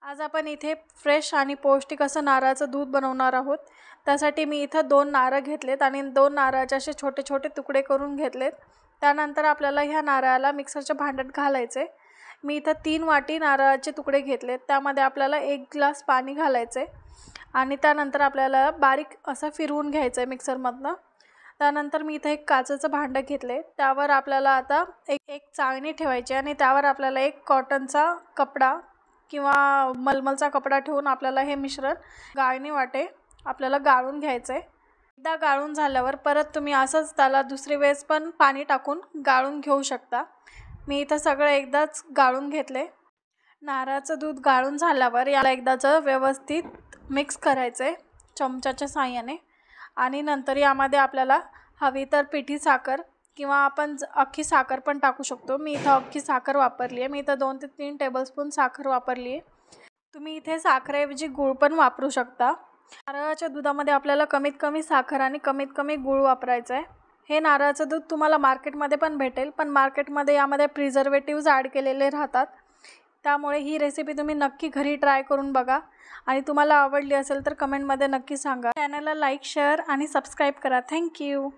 आज आपण इथे फ्रेश आणि पौष्टिक असं नारळाचं दूध बनवणार आहोत। त्यासाठी मी इथं 2 नारळ घेतलेत आणि 2 नारळाचे असे छोटे छोटे तुकडे करून घेतलेत। त्यानंतर आपल्याला ह्या नारळाला मिक्सरच्या भांड्यात घालायचे। मी इथं 3 वाटी नारळाचे तुकडे घेतलेत, त्यामध्ये आपल्याला 1 ग्लास पाणी घालायचे आणि त्यानंतर आपल्याला बारीक असं फिरवून घ्यायचं मिक्सरमधनं। त्यानंतर मी इथे एक काचेचं भांडं घेतले, त्यावर आपल्याला आता एक चाळणी ठेवायची आणि त्यावर आपल्याला एक कॉटनचा कपडा किंवा मलमलचा कपडा ठेवून आपल्याला हे मिश्रण गाळणी वाटे आपल्याला गाळून घ्यायचे। एकदा गाळून झाल्यावर परत तुम्ही असंच त्याला दुसरी वेळेस पण पाणी टाकून गाळून घेऊ शकता। मी इथं सगळं एकदाच गाळून घेतले। नारळाचं दूध गाळून झाल्यावर याला एकदाच व्यवस्थित मिक्स करायचे चमच्याच्या साहाय्याने आणि नंतर यामध्ये आपल्याला हवी तर पिठी साखर किंवा आपण अख्खी साखर पण टाकू शकतो। मी इथं अख्खी साखर वापरली आहे। मी इथं 2 ते 3 टेबलस्पून साखर वापरली आहे। तुम्ही इथे साखरेऐवजी गूळ पण वापरू शकता। नारळाच्या दुधामध्ये आपल्याला कमीत कमी साखर आणि कमीत कमी गूळ वापरायचा आहे। हे नारळाचं दूध तुम्हाला मार्केटमध्ये पण भेटेल, पण मार्केटमध्ये यामध्ये प्रिझर्वेटिव्हज ॲड केलेले राहतात। त्यामुळे ही रेसिपी तुम्ही नक्की घरी ट्राय करून बघा आणि तुम्हाला आवडली असेल तर कमेंटमध्ये नक्की सांगा। चॅनलला लाईक, शेअर आणि सबस्क्राईब करा। थँक्यू।